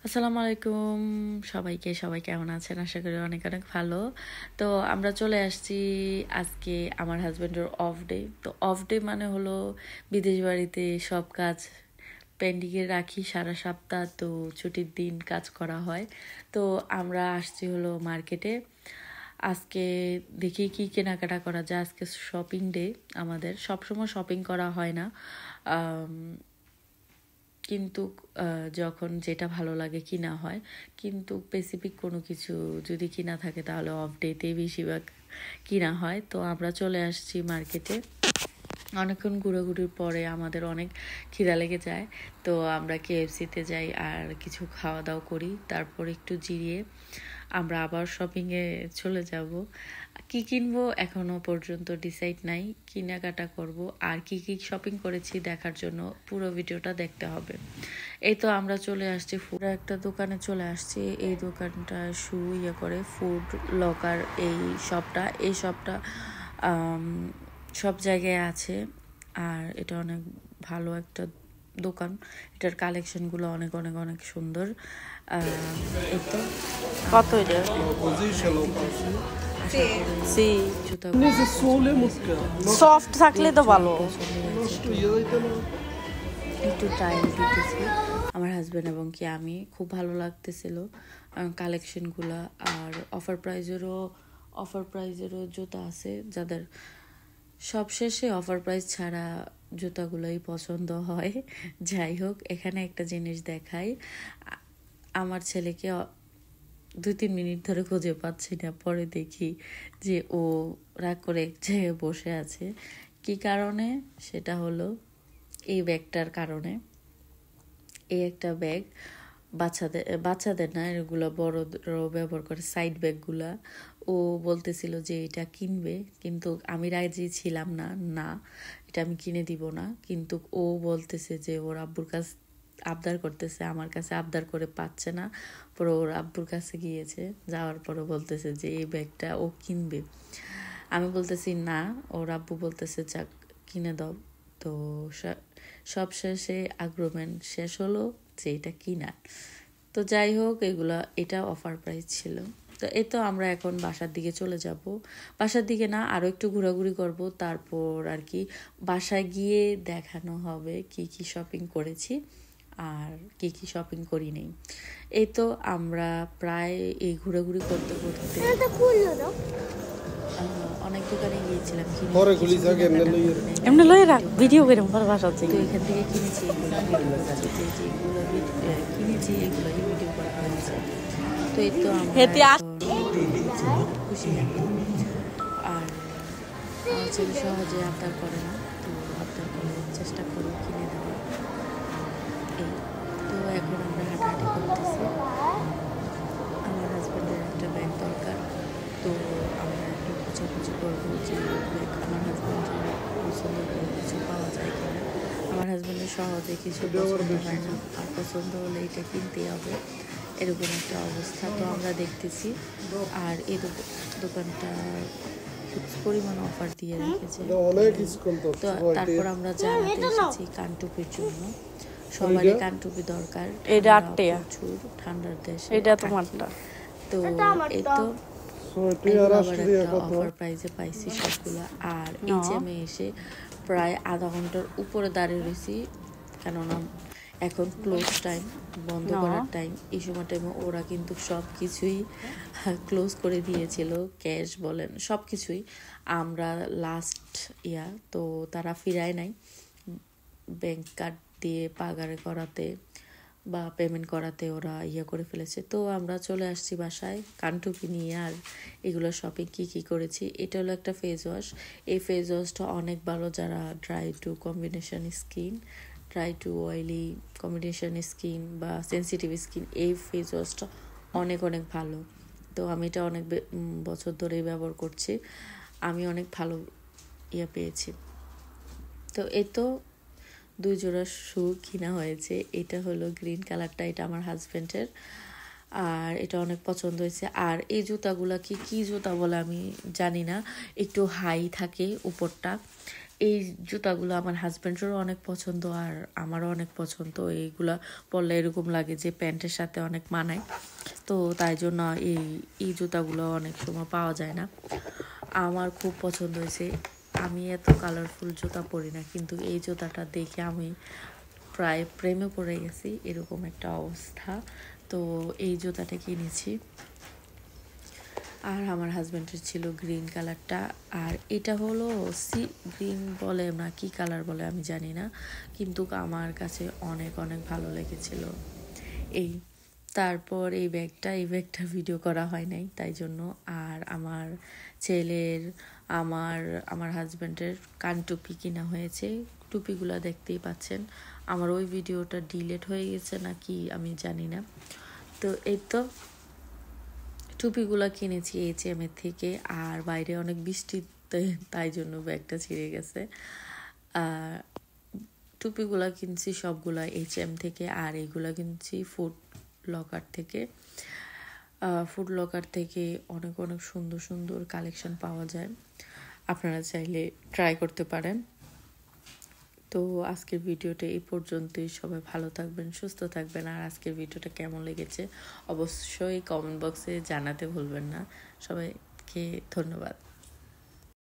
আসসালামু আলাইকুম সবাইকে কেমন আছেন? আশা করি অনেক অনেক ভালো। তো আমরা চলে আসছি আজকে আমার হাজব্যান্ডের অফ ডে। তো অফ ডে মানে হলো বিদেশ বাড়িতে সব কাজ পেন্ডিংয়ে রাখি সারা সপ্তাহ, তো ছুটির দিন কাজ করা হয়। তো আমরা আসছি হলো মার্কেটে। আজকে দেখি কি কেনাকাটা করা যায়। আজকে শপিং ডে আমাদের। সবসময় শপিং করা হয় না, কিন্তু যখন যেটা ভালো লাগে কিনা হয়। কিন্তু স্পেসিফিক কোনো কিছু যদি কিনা থাকে তাহলে অফ ডেতেই বেশিরভাগ কিনা হয়। তো আমরা চলে আসছি মার্কেটে। অনেকক্ষণ ঘোরাঘুরির পরে আমাদের অনেক খিদা লেগে যায়। তো আমরা কেএফসিতে যাই আর কিছু খাওয়া দাওয়া করি, তারপর একটু জিরিয়ে আমরা আবার শপিংয়ে চলে যাব। কি কিনবো এখনো পর্যন্ত ডিসাইড নাই, কেনাকাটা করব। আর কি কি শপিং করেছি দেখার জন্য পুরো ভিডিওটা দেখতে হবে। এই তো আমরা চলে আসছি পুরো একটা দোকানে চলে আসছি। এই দোকানটা শু করে ফুড লকার। এই শপটা সব জায়গায় আছে। আর এটা অনেক ভালো একটা দোকান। এটার কালেকশনগুলো অনেক অনেক অনেক সুন্দর। এই তো কত এটা সফট থাকলে তো ভালো। একটু ট্রায়াল দিতেছি আমার হাজব্যান্ড এবং কি আমি। খুব ভালো লাগতেছিল কালেকশনগুলো। আর অফার প্রাইজেরও জুতা আছে যাদের সবশেষে অফার প্রাইস ছাড়া জুতাগুলোই পছন্দ হয়। যাই হোক, এখানে একটা জিনিস দেখাই। আমার ছেলেকে 2-3 মিনিট ধরে খুঁজে পাচ্ছি না, পরে দেখি যে ও রাগ করে এক জায়গায় বসে আছে। কি কারণে? সেটা হলো এই ব্যাগটার কারণে। এই একটা ব্যাগ বাচ্চাদের না, এগুলো বড়রাও ব্যবহার করে, সাইড ব্যাগগুলা। ও বলতেছিল যে এটা কিনবে, কিন্তু আমি রাজি ছিলাম না, না এটা আমি কিনে দিব না। কিন্তু ও বলতেছে যে ওর আব্বুর কাছে আবদার করতেছে, আমার কাছে আবদার করে পাচ্ছে না। পরে ওর আব্বুর কাছে গিয়েছে, যাওয়ার পরে বলতেছে যে এই ব্যাগটা ও কিনবে। আমি বলতেছি না, ওর আব্বু বলতেছে যাক কিনে দাও। তো সব শেষে আগ্রহমেন্ট শেষ হলো যে এটা কিনা। তো যাই হোক, এটা অফার প্রাইস ছিল। তো এই তো আমরা এখন বাসার দিকে চলে যাব। বাসার দিকে না, আরও একটু ঘোরাঘুরি করব, তারপর আর কি বাসায় গিয়ে দেখানো হবে কি কি শপিং করেছি আর কি কি শপিং করি নেই। এই তো আমরা প্রায় এই ঘোরাঘুরি করতে করতে অনেক দোকানে গিয়েছিলাম, এমনি লই রাখ ভিডিও করে বাসা থেকে। তো এখান থেকে কিনেছি কিনেছি এগুলো ভিডিও করা হয়েছে। তো এই তো খুশি হ্যাপি। আর আমার ছেলে সহজে আবদার করে না, তো আবদার করে চেষ্টা করি কিনে দেওয়ার। এই তো এখন আমরা হাঁটাহাঁটি করতেছি। আমার হাজব্যান্ডের একটা ব্যাগ দরকার, তো আমরা একটু খোঁজাখুঁজি করবো যে ব্যাগ আমার হাজব্যান্ডের পছন্দ করে কিছু পাওয়া যায় কিনা। আমার হাজব্যান্ডের সহজে কিছু পছন্দ হয় না, আর পছন্দ হলে এটা কিনতেই হবে, এরকম একটা অবস্থা। তো আমরা দেখতেছি। আর এই দোকানটা পরিমাণ অফার দিয়ে রেখেছে। তো তারপর আমরা জানাতে এসেছি কানটুপির জন্য। সবারই কানটুপি দরকার, প্রচুর ঠান্ডার দেশে। এটা তোমারটা। তো এই তো আবার একটা অফার প্রাইজে পাইছি সবগুলা। আর এই জ্যামে এসে প্রায় আধা ঘন্টার উপরে দাঁড়িয়ে রয়েছি, কেননা এখন ক্লোজ টাইম, বন্ধ করার টাইম। এই সময় টাইমে ওরা কিন্তু সব কিছুই ক্লোজ করে দিয়েছিল, ক্যাশ বলেন সব কিছুই। আমরা লাস্ট তো তারা ফিরায় নাই, ব্যাংক কার্ড দিয়ে পাগারে করাতে বা পেমেন্ট করাতে ওরা করে ফেলেছে। তো আমরা চলে আসছি বাসায় কানটুপি নিয়ে। আর এগুলো শপিং কি করেছি, এটা হলো একটা ফেস ওয়াশ। এই ফেস ওয়াশটা অনেক ভালো যারা dry two oily combination skin বা সেন্সিটিভ স্কিন। এই ফেস ওয়াশটা অনেক অনেক ভালো। তো আমি এটা অনেক বছর ধরেই ব্যবহার করছি, আমি অনেক ভালো পেয়েছি। তো এই তো 2 জোড়া শু কিনা হয়েছে। এটা হলো গ্রিন কালারটা, এটা আমার হাজব্যান্ডের। আর এটা অনেক পছন্দ হয়েছে। আর এই জুতাগুলা কি জুতা বলে আমি জানি না, একটু হাই থাকে উপরটা। এই জুতাগুলো আমার হাজব্যান্ডেরও অনেক পছন্দ আর আমারও অনেক পছন্দ। এইগুলা পরলে এরকম লাগে যে প্যান্টের সাথে অনেক মানায়, তো তাই জন্য এই জুতাগুলো অনেক সময় পাওয়া যায় না। আমার খুব পছন্দ হয়েছে। আমি এত কালারফুল জুতা পরি না, কিন্তু এই জুতাটা দেখে আমি প্রায় প্রেমে পড়ে গেছি, এরকম একটা অবস্থা। তো এই জুতাটা কিনেছি। আর আমার হাজব্যান্ডের ছিল গ্রিন কালারটা। আর এটা হলো সি গ্রিন বলে না কি কালার বলে আমি জানি না, কিন্তু আমার কাছে অনেক অনেক ভালো লেগেছিল। এই তারপর এই ব্যাগটা ভিডিও করা হয় নাই তাই জন্য। আর আমার ছেলের, আমার আমার হাজব্যান্ডের কানটুপি কিনা হয়েছে। টুপিগুলো দেখতেই পাচ্ছেন। আমার ওই ভিডিওটা ডিলিট হয়ে গেছে নাকি আমি জানি না। তো এই তো টুপিগুলো কিনেছি H&M এর থেকে। আর বাইরে অনেক বৃষ্টি, তাই জন্য ব্যাগটা ছিঁড়ে গেছে। টুপিগুলা কিনছি সবগুলা H&M থেকে। আর এইগুলা কিনছি ফুড লকার থেকে। ফুড লকার থেকে অনেক অনেক সুন্দর সুন্দর কালেকশন পাওয়া যায়, আপনারা চাইলে ট্রাই করতে পারেন। তো আজকের ভিডিওটা এই পর্যন্তই। সবাই ভালো থাকবেন, সুস্থ থাকবেন। আর আজকের ভিডিওটা কেমন লেগেছে অবশ্যই কমেন্ট বক্সে জানাতে ভুলবেন না। সবাইকে ধন্যবাদ।